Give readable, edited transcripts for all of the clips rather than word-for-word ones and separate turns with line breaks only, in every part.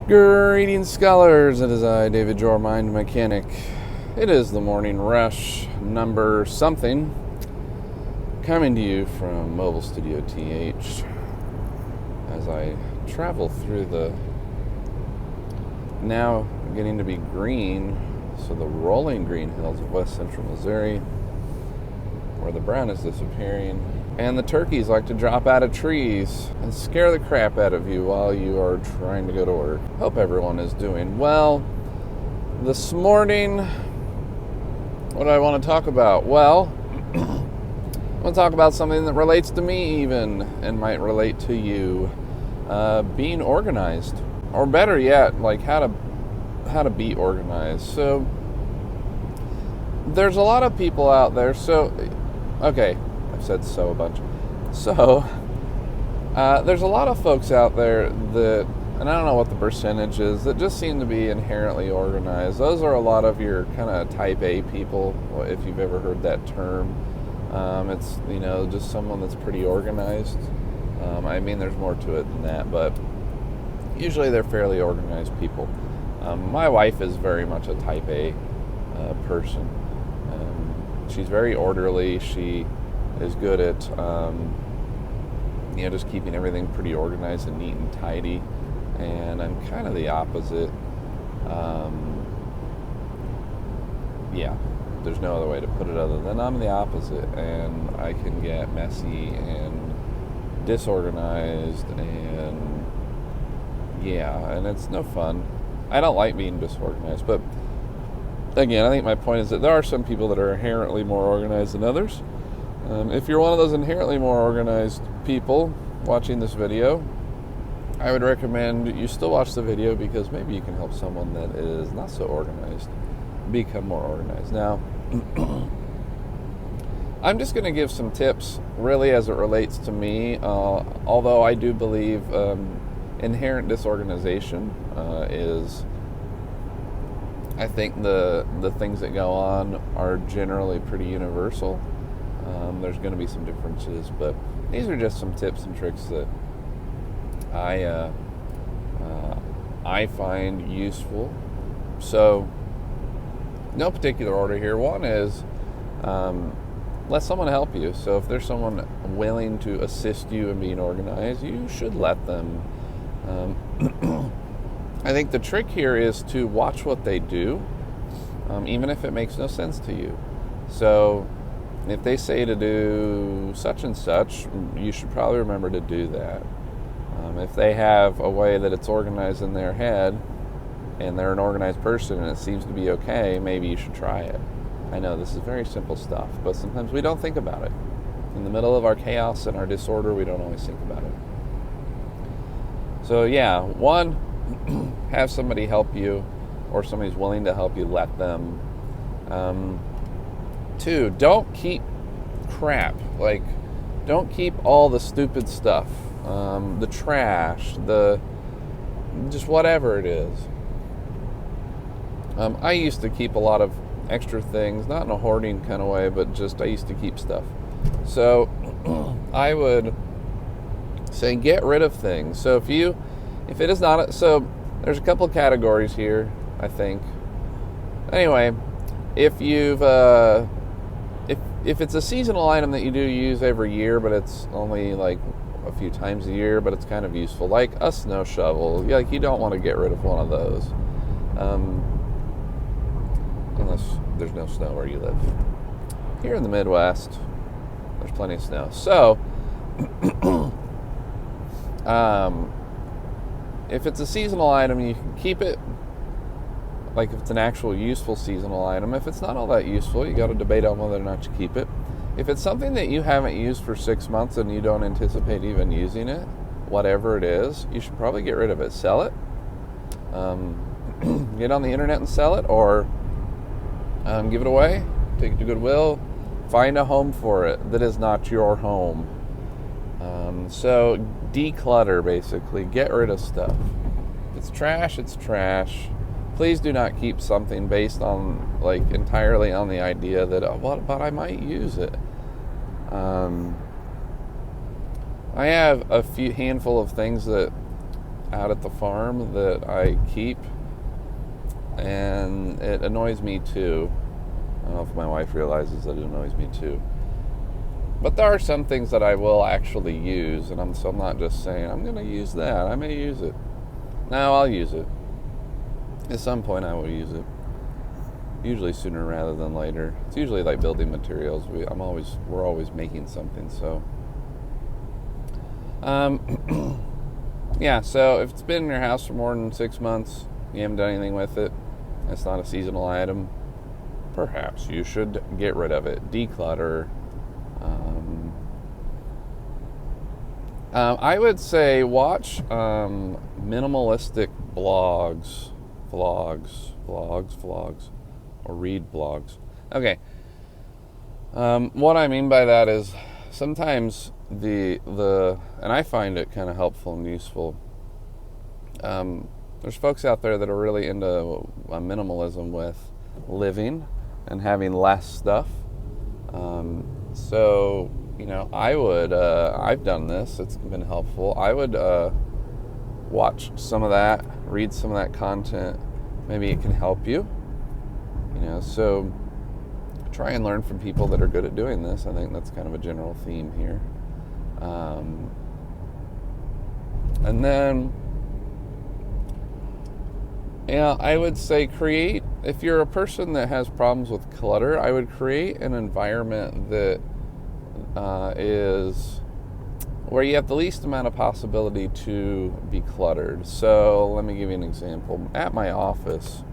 Greetings, scholars. It is I, David Jor, Mind Mechanic. It is the morning rush, number something, coming to you from Mobile Studio TH as I travel through the now getting to be green, so the rolling green hills of west central Missouri, where the brown is disappearing. And the turkeys like to drop out of trees and scare the crap out of you while you are trying to go to work. Hope everyone is doing well. This morning, what do I want to talk about? Well, I want to talk about something that relates to me even and might relate to you. Being organized. Or better yet, like how to be organized. So, there's a lot of people out there. Okay. Said so a bunch. So, there's a lot of folks out there that, and I don't know what the percentage is, that just seem to be inherently organized. Those are a lot of your kind of type A people, if you've ever heard that term. It's, just someone that's pretty organized. I mean, there's more to it than that, but usually they're fairly organized people. My wife is very much a type A person. She's very orderly. She is good at, just keeping everything pretty organized and neat and tidy. And I'm kind of the opposite. There's no other way to put it other than I'm the opposite. And I can get messy and disorganized and it's no fun. I don't like being disorganized, but again, I think my point is that there are some people that are inherently more organized than others. If you're one of those inherently more organized people watching this video, I would recommend you still watch the video because maybe you can help someone that is not so organized become more organized. Now, I'm just going to give some tips really as it relates to me, although I do believe inherent disorganization is, I think the things that go on are generally pretty universal. There's going to be some differences, but these are just some tips and tricks that I find useful. So, no particular order here. One is let someone help you. So if there's someone willing to assist you in being organized, you should let them. I think the trick here is to watch what they do, even if it makes no sense to you. So if they say to do such and such, you should probably remember to do that. If they have a way that it's organized in their head and they're an organized person and it seems to be okay, maybe you should try it. I know this is very simple stuff, but sometimes we don't think about it. In the middle of our chaos and our disorder, we don't always think about it. So one, have somebody help you, or somebody's willing to help you, let them. Two, don't keep crap. Like, don't keep all the stupid stuff, the trash, just whatever it is. I used to keep a lot of extra things, not in a hoarding kind of way, but just I used to keep stuff. So I would say get rid of things. So if it is not, so there's a couple of categories here, I think. Anyway, if you've if it's a seasonal item that you do use every year, but it's only like a few times a year, but it's kind of useful, like a snow shovel, like you don't want to get rid of one of those, unless there's no snow where you live. Here in the Midwest, there's plenty of snow. So, if it's a seasonal item, you can keep it. Like if it's an actual useful seasonal item. If it's not all that useful, you got to debate on whether or not you keep it. If it's something that you haven't used for 6 months and you don't anticipate even using it, whatever it is, you should probably get rid of it. Sell it. Get on the internet and sell it, or give it away. Take it to Goodwill. Find a home for it that is not your home. So declutter, basically. Get rid of stuff. If it's trash, it's trash. Please do not keep something based on, like, entirely on the idea that, but I might use it. I have a handful of things that out at the farm that I keep, and it annoys me too. I don't know if my wife realizes that it annoys me too. But there are some things that I will actually use, and I'm not just saying, I'm going to use that. I may use it. No, I'll use it. At some point I will use it. Usually sooner rather than later. It's usually like building materials. We're always making something, so. Yeah, so if it's been in your house for more than 6 months, you haven't done anything with it, it's not a seasonal item, perhaps you should get rid of it. Declutter. I would say watch minimalistic vlogs, or read blogs. Okay. What I mean by that is sometimes and I find it kind of helpful and useful. There's folks out there that are really into minimalism with living and having less stuff. So, I've done this. It's been helpful. I would watch some of that, read some of that content. Maybe it can help you. So try and learn from people that are good at doing this. I think that's kind of a general theme here. And then, I would say if you're a person that has problems with clutter, I would create an environment that is where you have the least amount of possibility to be cluttered. So let me give you an example. At my office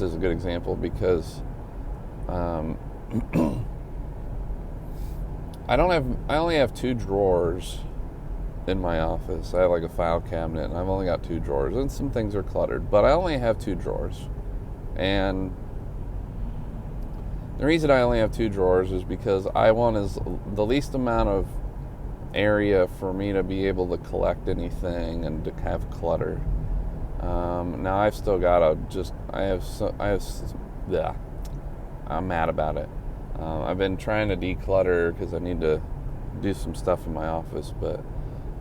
is a good example because I only have 2 drawers in my office. I have like a file cabinet, and I've only got 2 drawers, and some things are cluttered, but I only have 2 drawers. And the reason I only have 2 drawers is because I want the least amount of area for me to be able to collect anything and to have clutter. Now I've still got I'm mad about it. I've been trying to declutter because I need to do some stuff in my office, but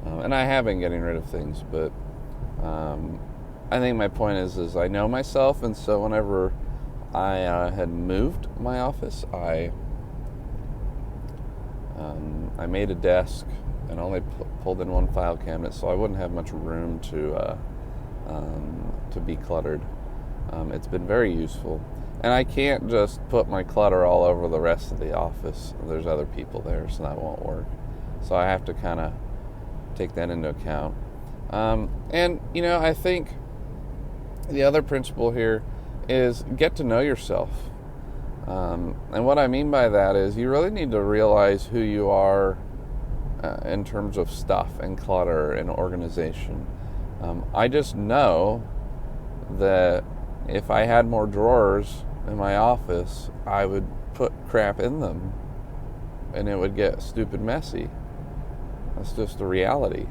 and I have been getting rid of things, but I think my point is I know myself, and so whenever I had moved my office, I made a desk and only pulled in 1 file cabinet, so I wouldn't have much room to be cluttered. It's been very useful, and I can't just put my clutter all over the rest of the office. There's other people there, so that won't work. So I have to kind of take that into account. And I think the other principle here is get to know yourself. And what I mean by that is you really need to realize who you are in terms of stuff and clutter and organization. I just know that if I had more drawers in my office, I would put crap in them and it would get stupid messy. That's just the reality.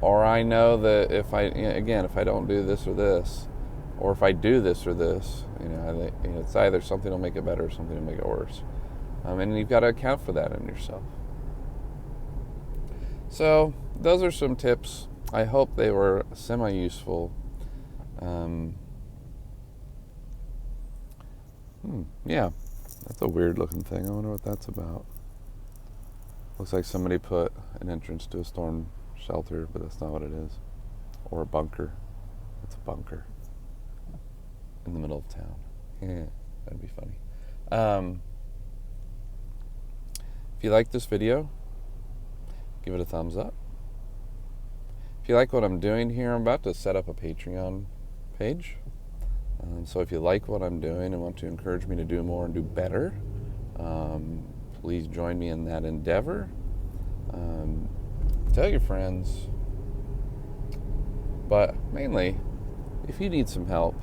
Or I know that if I don't do this or this, or if I do this or this, it's either something will make it better or something will make it worse. And you've got to account for that in yourself. So those are some tips. I hope they were semi-useful. Yeah, that's a weird looking thing. I wonder what that's about. Looks like somebody put an entrance to a storm shelter, but that's not what it is. Or a bunker. It's a bunker in the middle of town. Yeah, that'd be funny. If you like this video, give it a thumbs up. If you like what I'm doing here, I'm about to set up a Patreon page. So if you like what I'm doing and want to encourage me to do more and do better, please join me in that endeavor. Tell your friends. But mainly, if you need some help,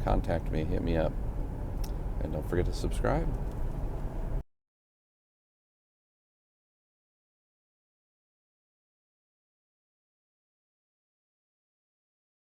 contact me, hit me up. And don't forget to subscribe.